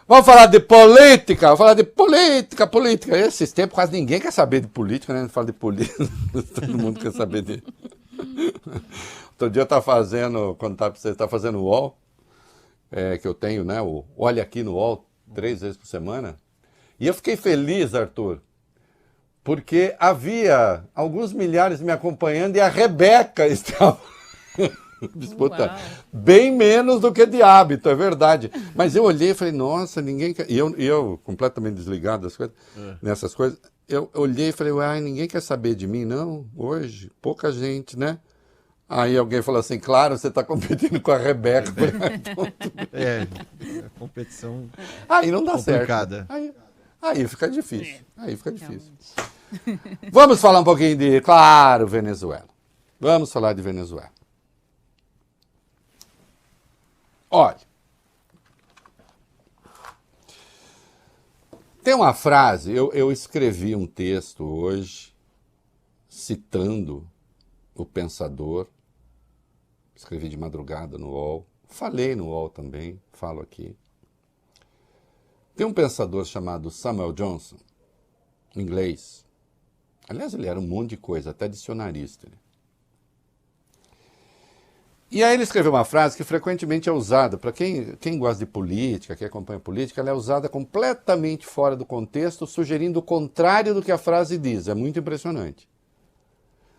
Vamos falar de política, vamos falar de política. Esses tempos quase ninguém quer saber de política, né? Não fala de política, todo mundo quer saber de... Outro dia eu estava fazendo, quando você está fazendo o UOL, que eu tenho, né? O Olha Aqui no UOL, 3 vezes por semana. E eu fiquei feliz, Arthur, porque havia alguns milhares me acompanhando e a Rebeca estava disputando. Uau. Bem menos do que de hábito, é verdade. Mas eu olhei e falei, nossa, ninguém quer... E eu completamente desligado das coisas, nessas coisas, eu olhei e falei, uai, ninguém quer saber de mim, não? Hoje, pouca gente, né? Aí alguém falou assim, claro, você está competindo com a Rebeca. A competição aí não dá complicada. Certo. Aí fica difícil. Aí fica difícil. Vamos falar um pouquinho de, claro, Venezuela. Vamos falar de Venezuela. Olha, tem uma frase, eu escrevi um texto hoje, citando o pensador, escrevi de madrugada no UOL, falei no UOL também, falo aqui. Tem um pensador chamado Samuel Johnson, inglês. Aliás, ele era um monte de coisa, até dicionarista. E aí ele escreveu uma frase que frequentemente é usada, para quem gosta de política, quem acompanha política, ela é usada completamente fora do contexto, sugerindo o contrário do que a frase diz. É muito impressionante.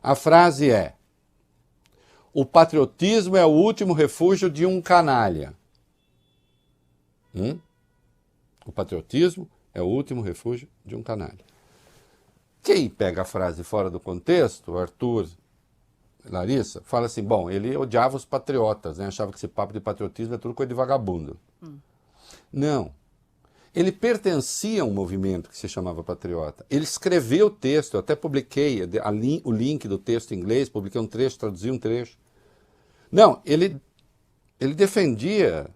A frase é: o patriotismo é o último refúgio de um canalha. O patriotismo é o último refúgio de um canalha. Quem pega a frase fora do contexto, Arthur, Larissa, fala assim, bom, ele odiava os patriotas, né? Achava que esse papo de patriotismo é tudo coisa de vagabundo. Não. Ele pertencia a um movimento que se chamava patriota. Ele escreveu o texto, eu até publiquei o link do texto em inglês, publiquei um trecho, traduzi um trecho. Não, ele defendia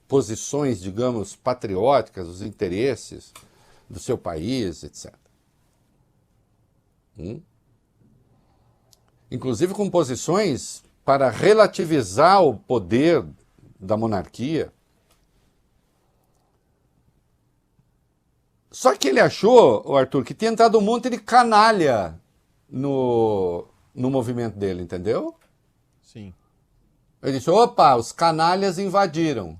posições, digamos, patrióticas, os interesses do seu país, etc. Inclusive com posições para relativizar o poder da monarquia. Só que ele achou, Arthur, que tinha entrado um monte de canalha no movimento dele, entendeu? Sim. Ele disse, opa, os canalhas invadiram.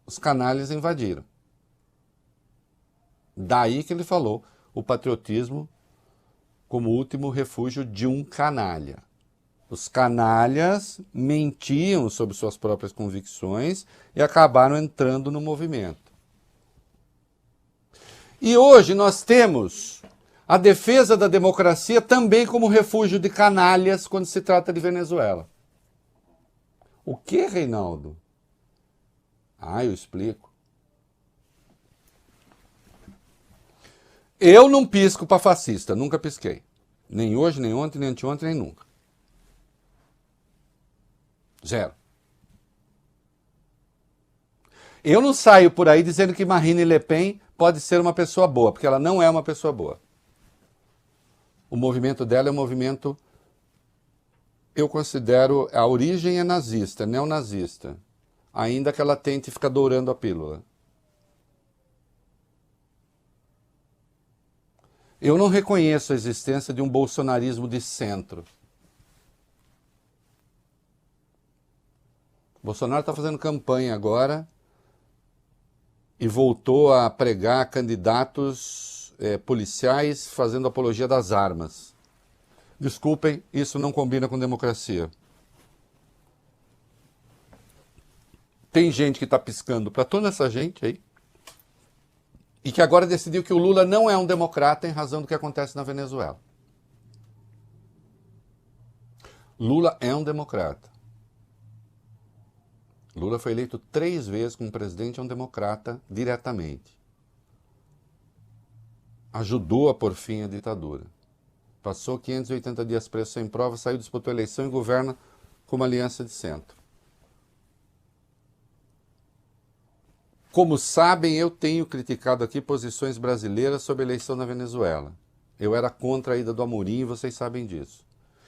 Os canalhas invadiram. Daí que ele falou o patriotismo como último refúgio de um canalha. Os canalhas mentiam sobre suas próprias convicções e acabaram entrando no movimento. E hoje nós temos a defesa da democracia também como refúgio de canalhas quando se trata de Venezuela. O que, Reinaldo? Eu explico. Eu não pisco para fascista, nunca pisquei. Nem hoje, nem ontem, nem anteontem, nem nunca. Zero. Eu não saio por aí dizendo que Marine Le Pen pode ser uma pessoa boa, porque ela não é uma pessoa boa. O movimento dela é um movimento, eu considero, a origem é nazista, neonazista. Ainda que ela tente ficar dourando a pílula. Eu não reconheço a existência de um bolsonarismo de centro. Bolsonaro está fazendo campanha agora e voltou a pregar candidatos policiais fazendo apologia das armas. Desculpem, isso não combina com democracia. Tem gente que está piscando para toda essa gente aí e que agora decidiu que o Lula não é um democrata em razão do que acontece na Venezuela. Lula é um democrata. Lula foi eleito 3 vezes como presidente, é um democrata diretamente. Ajudou a pôr fim à ditadura. Passou 580 dias preso sem prova, saiu, disputou a eleição e governa com uma aliança de centro. Como sabem, eu tenho criticado aqui posições brasileiras sobre a eleição na Venezuela. Eu era contra a ida do Amorim e vocês sabem disso.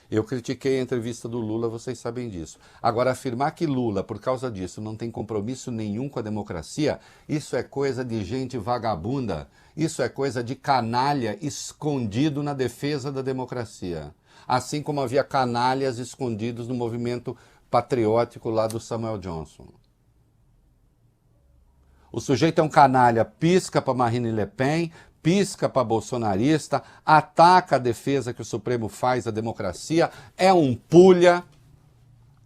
Eu critiquei a entrevista do Lula, vocês sabem disso. Agora, afirmar que Lula, por causa disso, não tem compromisso nenhum com a democracia, isso é coisa de gente vagabunda, isso é coisa de canalha escondido na defesa da democracia. Assim como havia canalhas escondidos no movimento patriótico lá do Samuel Johnson. O sujeito é um canalha, pisca para Marine Le Pen, pisca para bolsonarista, ataca a defesa que o Supremo faz da democracia, é um pulha,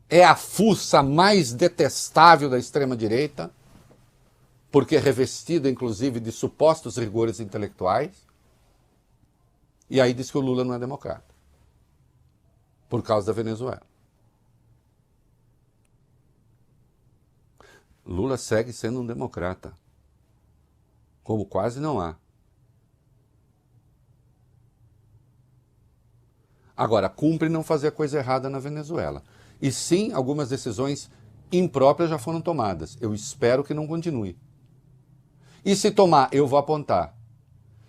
é a fuça mais detestável da extrema-direita, porque é revestido, inclusive, de supostos rigores intelectuais. E aí diz que o Lula não é democrata, por causa da Venezuela. Lula segue sendo um democrata, como quase não há. Agora, cumpre não fazer a coisa errada na Venezuela. E sim, algumas decisões impróprias já foram tomadas. Eu espero que não continue. E se tomar, eu vou apontar.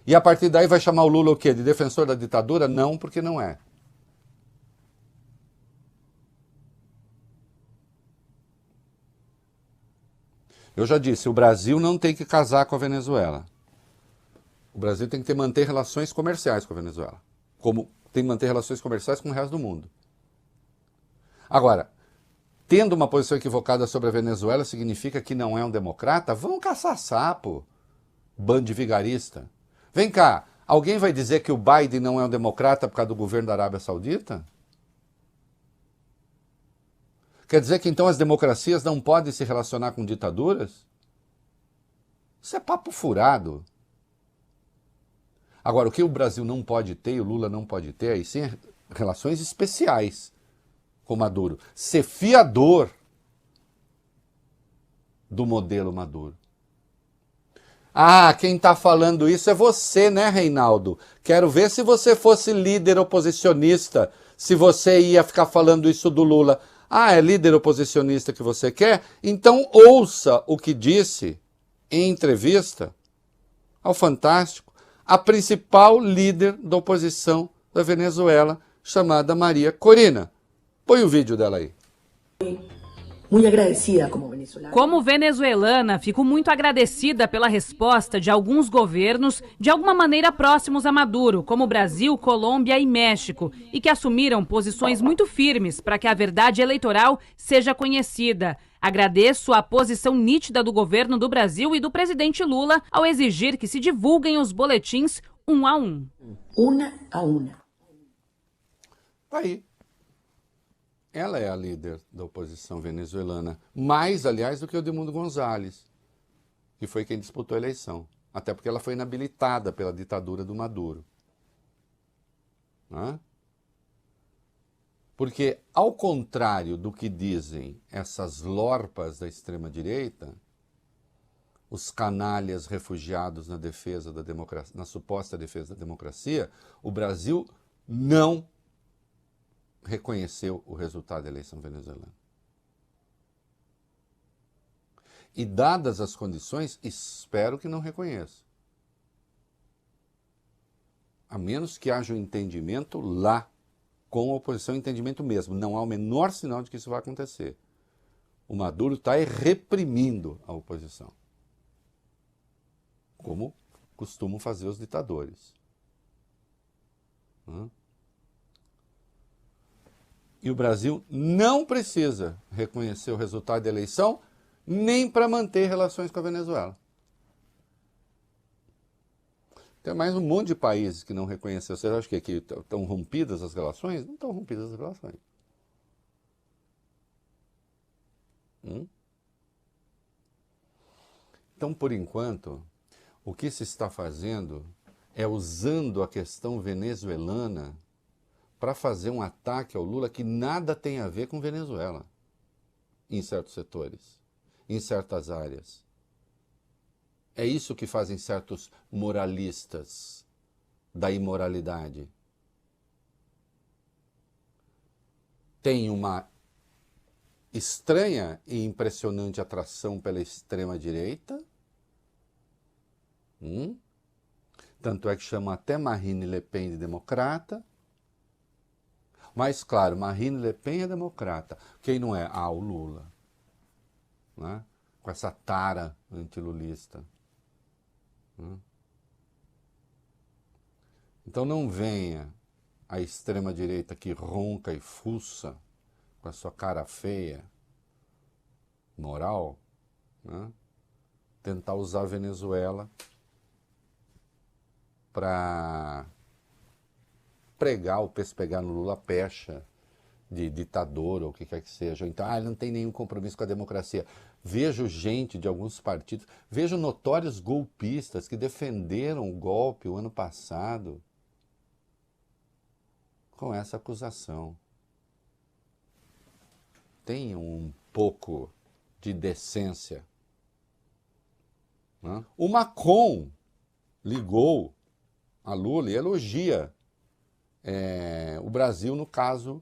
E a partir daí vai chamar o Lula o quê? De defensor da ditadura? Não, porque não é. Eu já disse, o Brasil não tem que casar com a Venezuela. O Brasil tem que manter relações comerciais com a Venezuela. Como tem que manter relações comerciais com o resto do mundo. Agora, tendo uma posição equivocada sobre a Venezuela significa que não é um democrata? Vão caçar sapo, bando de vigarista. Vem cá, alguém vai dizer que o Biden não é um democrata por causa do governo da Arábia Saudita? Quer dizer que então as democracias não podem se relacionar com ditaduras? Isso é papo furado. Agora, o que o Brasil não pode ter, e o Lula não pode ter, aí sim, é relações especiais com Maduro. Ser fiador do modelo Maduro. Ah, quem está falando isso é você, né, Reinaldo? Quero ver se você fosse líder oposicionista, se você ia ficar falando isso do Lula. Ah, é líder oposicionista que você quer? Então ouça o que disse em entrevista ao Fantástico a principal líder da oposição da Venezuela, chamada Maria Corina. Põe o vídeo dela aí. Muito agradecida como venezuelana. Como venezuelana, fico muito agradecida pela resposta de alguns governos de alguma maneira próximos a Maduro, como Brasil, Colômbia e México, e que assumiram posições muito firmes para que a verdade eleitoral seja conhecida. Agradeço a posição nítida do governo do Brasil e do presidente Lula ao exigir que se divulguem os boletins um a um. Una a una. Aí. Ela é a líder da oposição venezuelana, mais, aliás, do que o Edmundo Gonzalez, que foi quem disputou a eleição. Até porque ela foi inabilitada pela ditadura do Maduro. Né? Porque, ao contrário do que dizem essas lorpas da extrema-direita, os canalhas refugiados na defesa da democracia, na suposta defesa da democracia, o Brasil não reconheceu o resultado da eleição venezuelana. E dadas as condições, espero que não reconheça. A menos que haja um entendimento lá, com a oposição, entendimento mesmo. Não há o menor sinal de que isso vai acontecer. O Maduro está reprimindo a oposição. Como costumam fazer os ditadores. E o Brasil não precisa reconhecer o resultado da eleição nem para manter relações com a Venezuela. Tem mais um monte de países que não reconheceram. Vocês acham que aqui estão rompidas as relações? Não estão rompidas as relações. Então, por enquanto, o que se está fazendo é usando a questão venezuelana para fazer um ataque ao Lula que nada tem a ver com Venezuela, em certos setores, em certas áreas. É isso que fazem certos moralistas da imoralidade. Tem uma estranha e impressionante atração pela extrema-direita, tanto é que chama até Marine Le Pen de democrata. Mas, claro, Marine Le Pen é democrata. Quem não é? Ah, o Lula. Né? Com essa tara antilulista. Então não venha a extrema-direita que ronca e fuça com a sua cara feia, moral, né? Tentar usar a Venezuela para pregar ou pespegar no Lula pecha de ditador ou o que quer que seja. Então, ele não tem nenhum compromisso com a democracia. Vejo gente de alguns partidos, vejo notórios golpistas que defenderam o golpe o ano passado com essa acusação. Tenham um pouco de decência. Né? O Macron ligou a Lula e elogia o Brasil no caso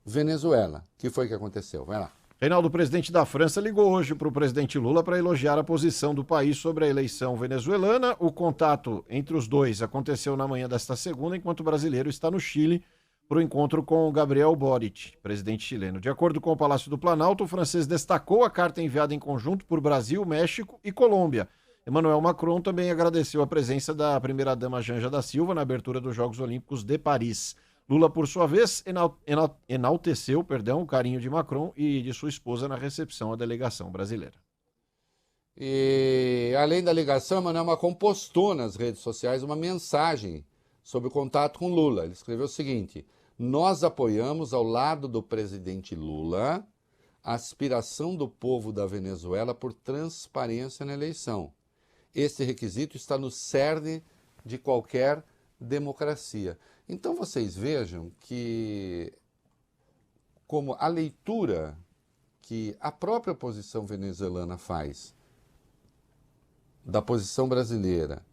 Venezuela. O que foi que aconteceu? Vai lá. Reinaldo, o presidente da França, ligou hoje para o presidente Lula para elogiar a posição do país sobre a eleição venezuelana. O contato entre os dois aconteceu na manhã desta segunda, enquanto o brasileiro está no Chile para o encontro com o Gabriel Boric, presidente chileno. De acordo com o Palácio do Planalto, o francês destacou a carta enviada em conjunto por Brasil, México e Colômbia. Emmanuel Macron também agradeceu a presença da primeira-dama Janja da Silva na abertura dos Jogos Olímpicos de Paris. Lula, por sua vez, enalteceu o carinho de Macron e de sua esposa na recepção à delegação brasileira. E, além da ligação, Emmanuel Macron postou nas redes sociais uma mensagem sobre o contato com Lula. Ele escreveu o seguinte: nós apoiamos, ao lado do presidente Lula, a aspiração do povo da Venezuela por transparência na eleição. Esse requisito está no cerne de qualquer democracia. Então vocês vejam que, como a leitura que a própria oposição venezuelana faz da posição brasileira,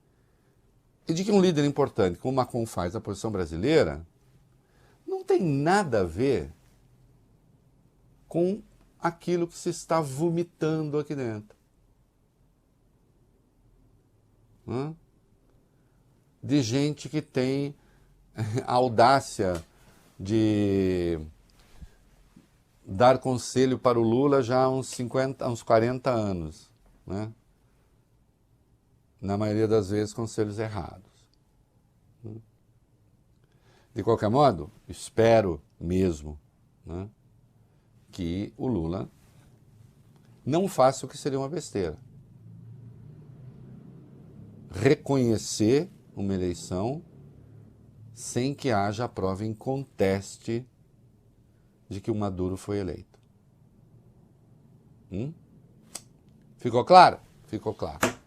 e de que um líder importante, como Macron faz da posição brasileira, não tem nada a ver com aquilo que se está vomitando aqui dentro. De gente que tem a audácia de dar conselho para o Lula já há uns 40 anos, né? Na maioria das vezes conselhos errados. De qualquer modo, espero mesmo, né, que o Lula não faça o que seria uma besteira. Reconhecer uma eleição sem que haja a prova em conteste de que o Maduro foi eleito. Ficou claro? Ficou claro.